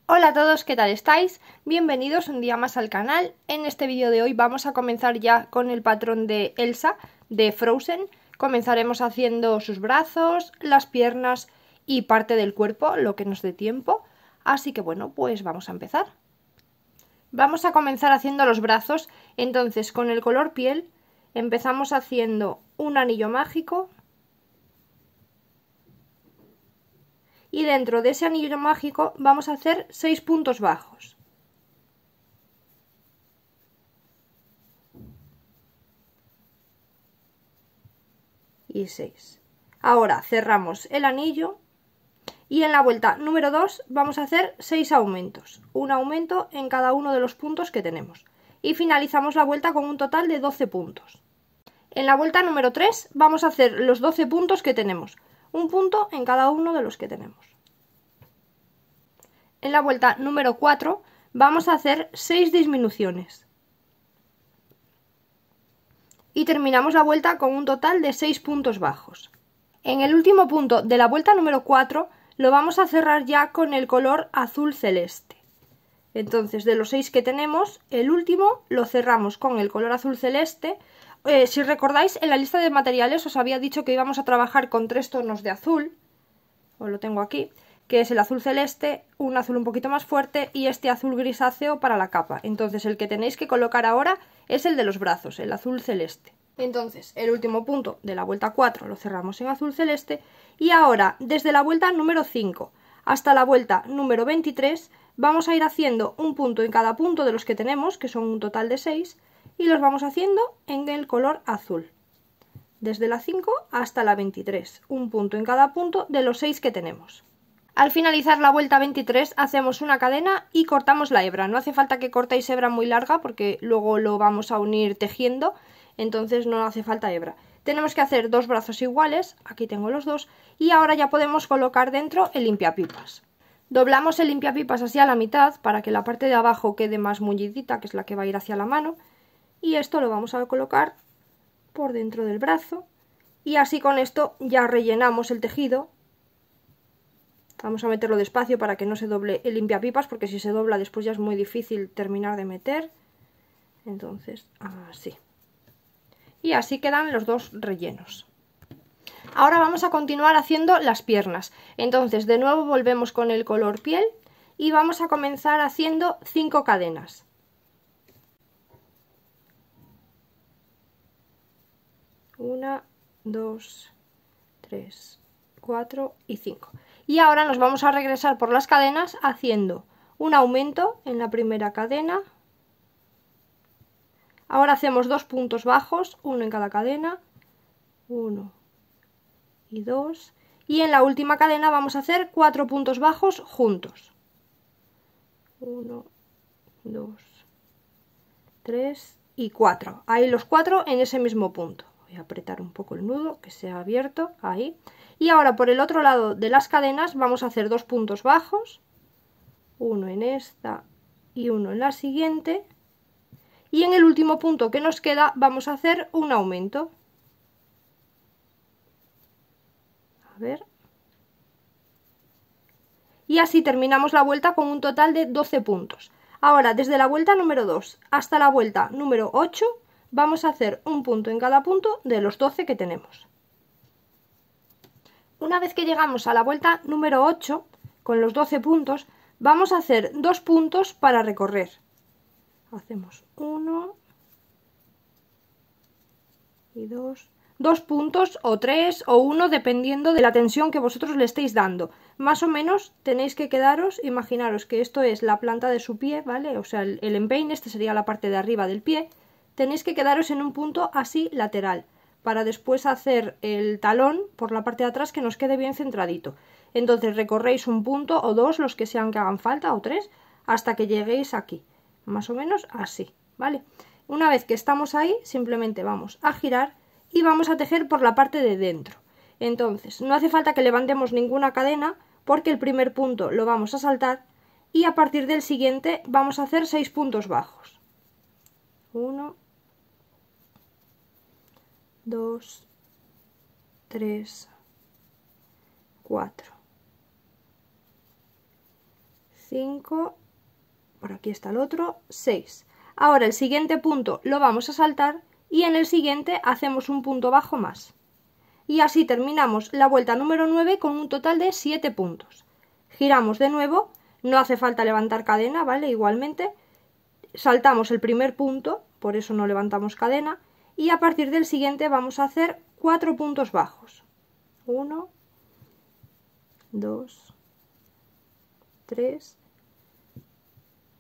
Hola a todos, ¿qué tal estáis? Bienvenidos un día más al canal. En este vídeo de hoy vamos a comenzar ya con el patrón de Elsa de Frozen. Comenzaremos haciendo sus brazos, las piernas y parte del cuerpo, lo que nos dé tiempo. Así que bueno, pues vamos a empezar. Vamos a comenzar haciendo los brazos. Entonces, con el color piel empezamos haciendo un anillo mágico. Y dentro de ese anillo mágico vamos a hacer 6 puntos bajos. Y 6. Ahora cerramos el anillo y en la vuelta número 2 vamos a hacer 6 aumentos, un aumento en cada uno de los puntos que tenemos, y finalizamos la vuelta con un total de 12 puntos. En la vuelta número 3 vamos a hacer los 12 puntos que tenemos, un punto en cada uno de los que tenemos. En la vuelta número 4 vamos a hacer 6 disminuciones y terminamos la vuelta con un total de 6 puntos bajos. En el último punto de la vuelta número 4 lo vamos a cerrar ya con el color azul celeste. Entonces, de los 6 que tenemos, el último lo cerramos con el color azul celeste. Si recordáis, en la lista de materiales os había dicho que íbamos a trabajar con 3 tonos de azul. Os lo tengo aquí, que es el azul celeste, un azul un poquito más fuerte y este azul grisáceo para la capa. Entonces, el que tenéis que colocar ahora es el de los brazos, el azul celeste. Entonces, el último punto de la vuelta 4 lo cerramos en azul celeste y ahora, desde la vuelta número 5 hasta la vuelta número 23, vamos a ir haciendo un punto en cada punto de los que tenemos, que son un total de 6, y los vamos haciendo en el color azul. Desde la 5 hasta la 23, un punto en cada punto de los 6 que tenemos. Al finalizar la vuelta 23 hacemos una cadena y cortamos la hebra. No hace falta que cortéis hebra muy larga porque luego lo vamos a unir tejiendo, entonces no hace falta hebra. Tenemos que hacer 2 brazos iguales, aquí tengo los 2, y ahora ya podemos colocar dentro el limpiapipas. Doblamos el limpiapipas hacia la mitad para que la parte de abajo quede más mullidita, que es la que va a ir hacia la mano, y esto lo vamos a colocar por dentro del brazo, y así con esto ya rellenamos el tejido. Vamos a meterlo despacio para que no se doble el limpiapipas, porque si se dobla después ya es muy difícil terminar de meter. Entonces, así. Y así quedan los dos rellenos. Ahora vamos a continuar haciendo las piernas. Entonces, de nuevo volvemos con el color piel y vamos a comenzar haciendo 5 cadenas. 1, 2, 3, 4 y 5. Y ahora nos vamos a regresar por las cadenas haciendo un aumento en la primera cadena. Ahora hacemos 2 puntos bajos, uno en cada cadena, 1 y 2. Y en la última cadena vamos a hacer 4 puntos bajos juntos. 1, 2, 3 y 4. Ahí los 4 en ese mismo punto. Voy a apretar un poco el nudo que se ha abierto, ahí. Y ahora por el otro lado de las cadenas vamos a hacer 2 puntos bajos, uno en esta y uno en la siguiente, y en el último punto que nos queda vamos a hacer un aumento. A ver. Y así terminamos la vuelta con un total de 12 puntos. Ahora, desde la vuelta número 2 hasta la vuelta número 8, vamos a hacer un punto en cada punto de los 12 que tenemos. Una vez que llegamos a la vuelta número 8, con los 12 puntos, vamos a hacer 2 puntos para recorrer. Hacemos 1 y 2. 2 puntos o 3 o 1 dependiendo de la tensión que vosotros le estéis dando. Más o menos tenéis que quedaros, imaginaros que esto es la planta de su pie, ¿vale? O sea, el empeine, este sería la parte de arriba del pie. Tenéis que quedaros en un punto así lateral, para después hacer el talón por la parte de atrás que nos quede bien centradito. Entonces recorréis un punto o 2, los que sean que hagan falta, o 3, hasta que lleguéis aquí, más o menos así, ¿vale? Una vez que estamos ahí, simplemente vamos a girar y vamos a tejer por la parte de dentro. Entonces, no hace falta que levantemos ninguna cadena porque el primer punto lo vamos a saltar y a partir del siguiente vamos a hacer 6 puntos bajos. 1, 2, 3, 4, 5, por aquí está el otro, 6. Ahora el siguiente punto lo vamos a saltar y en el siguiente hacemos un punto bajo más. Y así terminamos la vuelta número 9 con un total de 7 puntos. Giramos de nuevo, no hace falta levantar cadena, ¿vale? Igualmente, saltamos el primer punto, por eso no levantamos cadena, y a partir del siguiente vamos a hacer 4 puntos bajos. 1, 2, 3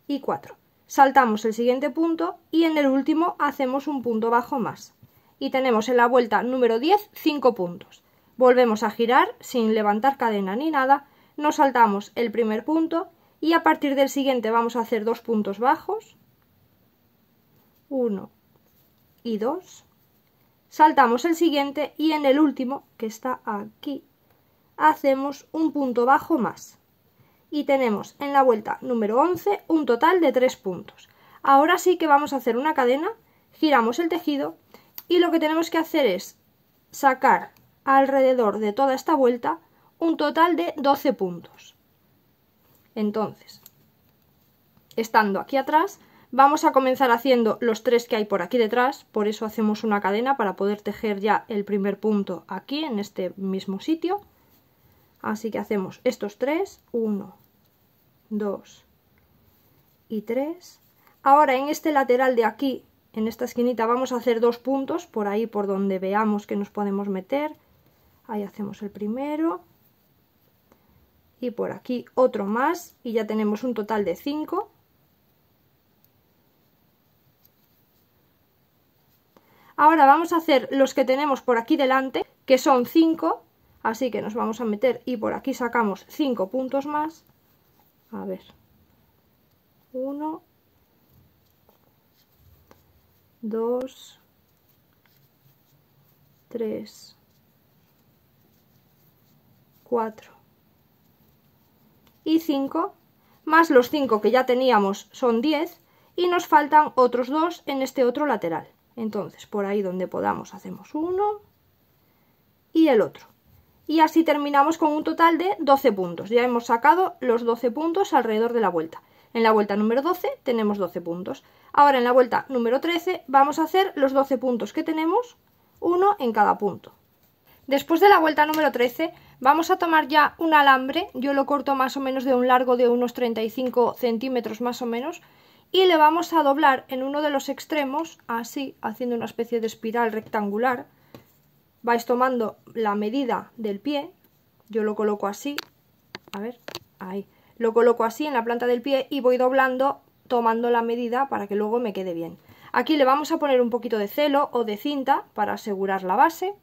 y 4. Saltamos el siguiente punto y en el último hacemos un punto bajo más. Y tenemos en la vuelta número 10 5 puntos. Volvemos a girar sin levantar cadena ni nada, nos saltamos el primer punto y a partir del siguiente vamos a hacer 2 puntos bajos, 1 y 2, saltamos el siguiente y en el último, que está aquí, hacemos un punto bajo más. Y tenemos en la vuelta número 11 un total de 3 puntos. Ahora sí que vamos a hacer una cadena, giramos el tejido y lo que tenemos que hacer es sacar alrededor de toda esta vuelta un total de 12 puntos. Entonces, estando aquí atrás, vamos a comenzar haciendo los 3 que hay por aquí detrás, por eso hacemos una cadena para poder tejer ya el primer punto aquí en este mismo sitio. Así que hacemos estos 3, 1, 2 y 3. Ahora en este lateral de aquí, en esta esquinita, vamos a hacer 2 puntos, por ahí por donde veamos que nos podemos meter. Ahí hacemos el primero. Y por aquí otro más, y ya tenemos un total de 5. Ahora vamos a hacer los que tenemos por aquí delante, que son 5. Así que nos vamos a meter y por aquí sacamos 5 puntos más. A ver. 1, 2, 3, 4 y 5. Más los 5 que ya teníamos son 10. Y nos faltan otros 2 en este otro lateral. Entonces por ahí donde podamos hacemos uno y el otro. Y así terminamos con un total de 12 puntos. Ya hemos sacado los 12 puntos alrededor de la vuelta. En la vuelta número 12 tenemos 12 puntos. Ahora en la vuelta número 13 vamos a hacer los 12 puntos que tenemos, uno en cada punto. Después de la vuelta número 13 vamos a tomar ya un alambre. Yo lo corto más o menos de un largo de unos 35 centímetros más o menos. Y le vamos a doblar en uno de los extremos, así, haciendo una especie de espiral rectangular. Vais tomando la medida del pie, yo lo coloco así, a ver, ahí, lo coloco así en la planta del pie y voy doblando, tomando la medida para que luego me quede bien. Aquí le vamos a poner un poquito de celo o de cinta para asegurar la base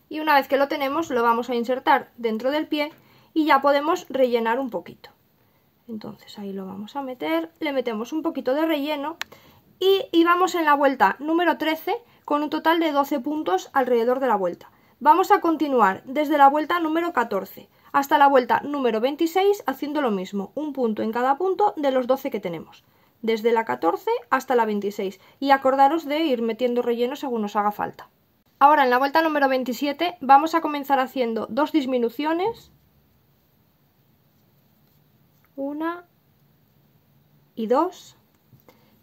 y una vez que lo tenemos lo vamos a insertar dentro del pie y ya podemos rellenar un poquito. Entonces ahí lo vamos a meter, le metemos un poquito de relleno y vamos en la vuelta número 13 con un total de 12 puntos alrededor de la vuelta. Vamos a continuar desde la vuelta número 14 hasta la vuelta número 26 haciendo lo mismo, un punto en cada punto de los 12 que tenemos, desde la 14 hasta la 26 y acordaros de ir metiendo relleno según os haga falta. Ahora en la vuelta número 27 vamos a comenzar haciendo 2 disminuciones, una y 2.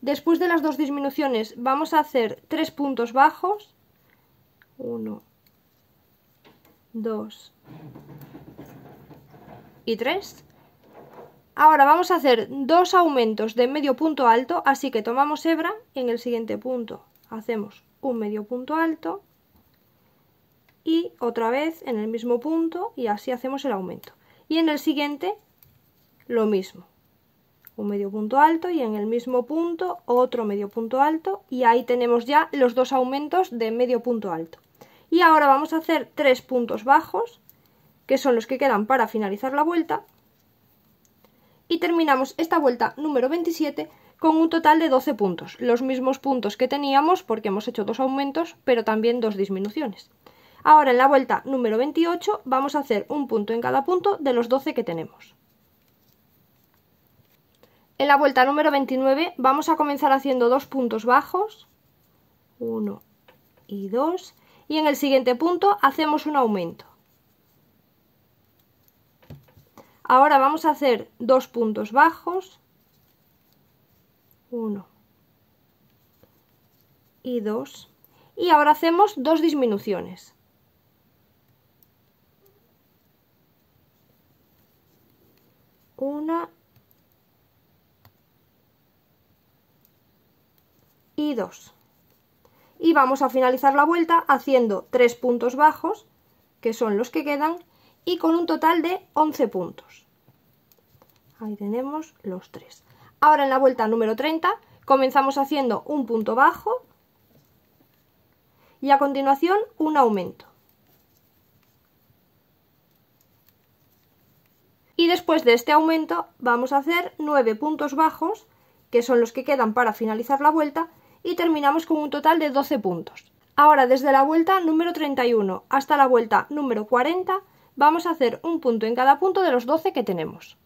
Después de las 2 disminuciones vamos a hacer 3 puntos bajos, 1, 2 y 3. Ahora vamos a hacer 2 aumentos de medio punto alto, así que tomamos hebra, en el siguiente punto hacemos un medio punto alto y otra vez en el mismo punto y así hacemos el aumento. Y en el siguiente lo mismo. Un medio punto alto y en el mismo punto otro medio punto alto y ahí tenemos ya los 2 aumentos de medio punto alto. Y ahora vamos a hacer 3 puntos bajos, que son los que quedan para finalizar la vuelta. Y terminamos esta vuelta número 27 con un total de 12 puntos, los mismos puntos que teníamos porque hemos hecho 2 aumentos, pero también 2 disminuciones. Ahora en la vuelta número 28 vamos a hacer un punto en cada punto de los 12 que tenemos. En la vuelta número 29 vamos a comenzar haciendo 2 puntos bajos, 1 y 2, y en el siguiente punto hacemos un aumento. Ahora vamos a hacer 2 puntos bajos, 1 y 2, y ahora hacemos 2 disminuciones. Una y 2. Y vamos a finalizar la vuelta haciendo 3 puntos bajos, que son los que quedan, y con un total de 11 puntos. Ahí tenemos los 3. Ahora en la vuelta número 30 comenzamos haciendo un punto bajo y a continuación un aumento. Y después de este aumento vamos a hacer 9 puntos bajos, que son los que quedan para finalizar la vuelta, y terminamos con un total de 12 puntos. Ahora desde la vuelta número 31 hasta la vuelta número 40 vamos a hacer un punto en cada punto de los 12 que tenemos.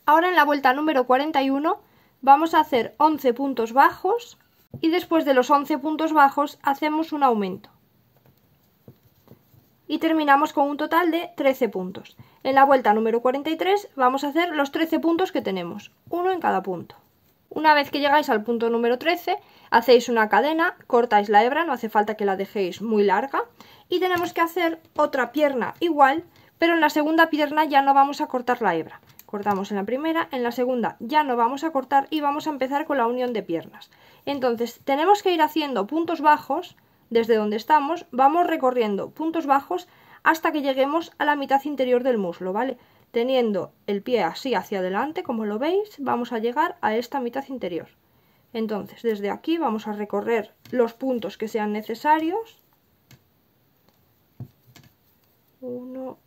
Ahora en la vuelta número 41 vamos a hacer 11 puntos bajos y después de los 11 puntos bajos hacemos un aumento. Y terminamos con un total de 13 puntos. En la vuelta número 43 vamos a hacer los 13 puntos que tenemos, uno en cada punto. Una vez que llegáis al punto número 13, hacéis una cadena, cortáis la hebra, no hace falta que la dejéis muy larga, y tenemos que hacer otra pierna igual, pero en la segunda pierna ya no vamos a cortar la hebra. Cortamos en la primera, en la segunda ya no vamos a cortar y vamos a empezar con la unión de piernas. Entonces tenemos que ir haciendo puntos bajos, desde donde estamos, vamos recorriendo puntos bajos hasta que lleguemos a la mitad interior del muslo, ¿vale? Teniendo el pie así hacia adelante, como lo veis, vamos a llegar a esta mitad interior. Entonces, desde aquí vamos a recorrer los puntos que sean necesarios. 1,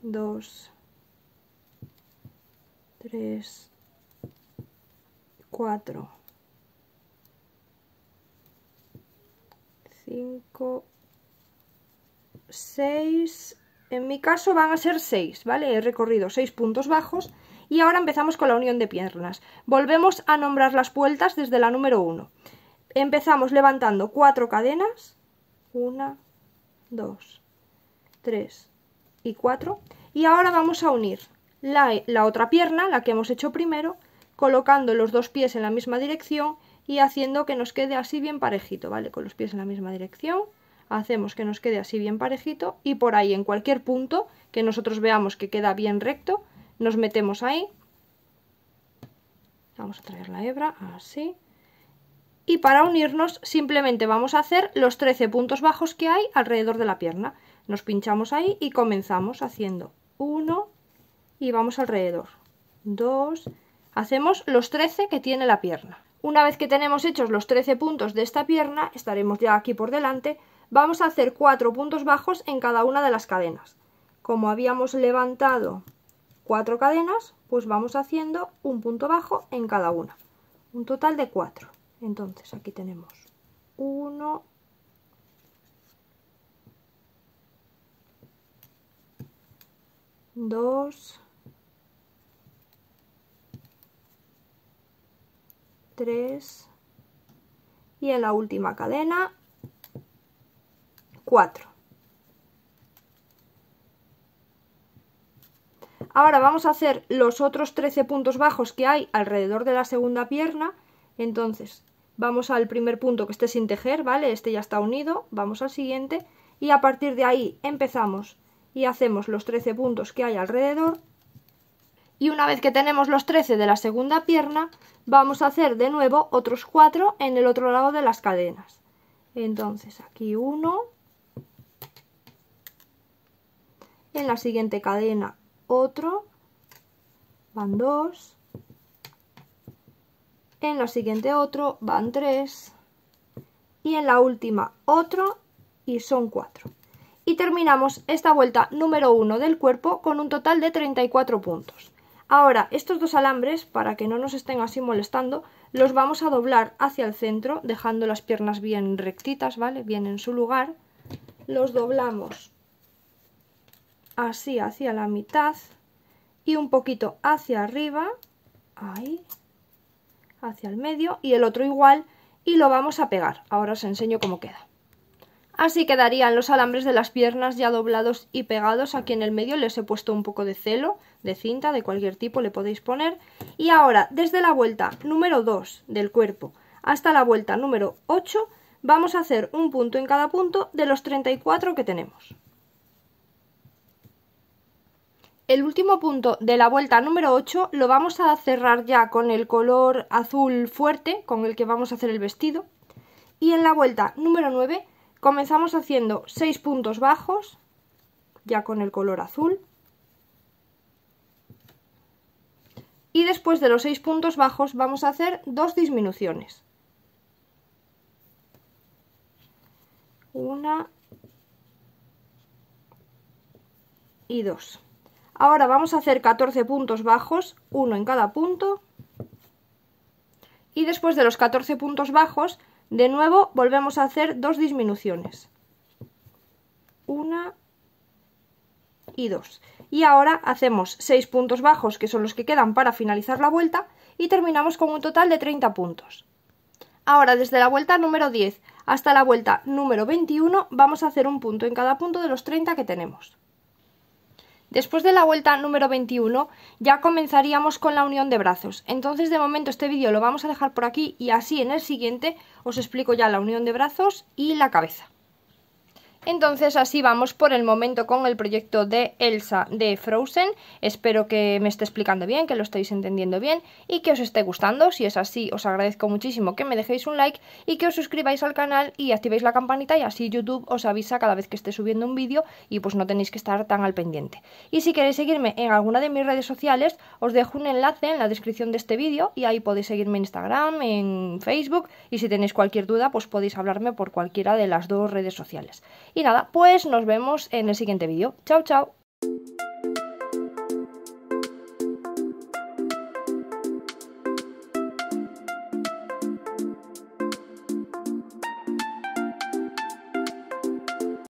2, 3, 4, 5, 6, en mi caso van a ser 6, ¿vale? He recorrido 6 puntos bajos y ahora empezamos con la unión de piernas. Volvemos a nombrar las vueltas desde la número 1. Empezamos levantando 4 cadenas, 1, 2, 3 y 4, y ahora vamos a unir la otra pierna, la que hemos hecho primero, colocando los dos pies en la misma dirección y haciendo que nos quede así bien parejito, ¿vale? Con los pies en la misma dirección. Hacemos que nos quede así bien parejito y por ahí en cualquier punto que nosotros veamos que queda bien recto, nos metemos ahí. Vamos a traer la hebra, así. Y para unirnos simplemente vamos a hacer los 13 puntos bajos que hay alrededor de la pierna. Nos pinchamos ahí y comenzamos haciendo 1 y vamos alrededor. 2, hacemos los 13 que tiene la pierna. Una vez que tenemos hechos los 13 puntos de esta pierna, estaremos ya aquí por delante. Vamos a hacer 4 puntos bajos en cada una de las cadenas. Como habíamos levantado 4 cadenas, pues vamos haciendo un punto bajo en cada una. Un total de 4. Entonces aquí tenemos 1, 2, 3 y en la última cadena 4. Ahora vamos a hacer los otros 13 puntos bajos que hay alrededor de la segunda pierna. Entonces vamos al primer punto que esté sin tejer, ¿vale? Este ya está unido, vamos al siguiente y a partir de ahí empezamos y hacemos los 13 puntos que hay alrededor. Y una vez que tenemos los 13 de la segunda pierna, vamos a hacer de nuevo otros 4 en el otro lado de las cadenas. Entonces aquí 1, en la siguiente cadena otro, van 2, en la siguiente otro, van 3 y en la última otro y son 4. Y terminamos esta vuelta número 1 del cuerpo con un total de 34 puntos. Ahora estos dos alambres, para que no nos estén así molestando, los vamos a doblar hacia el centro, dejando las piernas bien rectitas, ¿vale? Bien en su lugar. Los doblamos así hacia la mitad y un poquito hacia arriba, ahí, hacia el medio, y el otro igual, y lo vamos a pegar. Ahora os enseño cómo queda. Así quedarían los alambres de las piernas ya doblados y pegados. Aquí en el medio les he puesto un poco de celo, de cinta, de cualquier tipo le podéis poner. Y ahora, desde la vuelta número 2 del cuerpo hasta la vuelta número 8, vamos a hacer un punto en cada punto de los 34 que tenemos. El último punto de la vuelta número 8 lo vamos a cerrar ya con el color azul fuerte con el que vamos a hacer el vestido. Y en la vuelta número 9 comenzamos haciendo 6 puntos bajos, ya con el color azul. Y después de los 6 puntos bajos vamos a hacer 2 disminuciones. Una y 2. Ahora vamos a hacer 14 puntos bajos, uno en cada punto. Y después de los 14 puntos bajos, de nuevo volvemos a hacer 2 disminuciones. Una y 2. Y ahora hacemos 6 puntos bajos, que son los que quedan para finalizar la vuelta, y terminamos con un total de 30 puntos. Ahora, desde la vuelta número 10 hasta la vuelta número 21, vamos a hacer un punto en cada punto de los 30 que tenemos. Después de la vuelta número 21 ya comenzaríamos con la unión de brazos. Entonces de momento este vídeo lo vamos a dejar por aquí y así en el siguiente os explico ya la unión de brazos y la cabeza. Entonces así vamos por el momento con el proyecto de Elsa de Frozen. Espero que me esté explicando bien, que lo estéis entendiendo bien y que os esté gustando. Si es así, os agradezco muchísimo que me dejéis un like y que os suscribáis al canal y activéis la campanita y así YouTube os avisa cada vez que esté subiendo un vídeo y pues no tenéis que estar tan al pendiente. Y si queréis seguirme en alguna de mis redes sociales, os dejo un enlace en la descripción de este vídeo y ahí podéis seguirme en Instagram, en Facebook y si tenéis cualquier duda pues podéis hablarme por cualquiera de las dos redes sociales. Y nada, pues nos vemos en el siguiente vídeo. Chao, chao.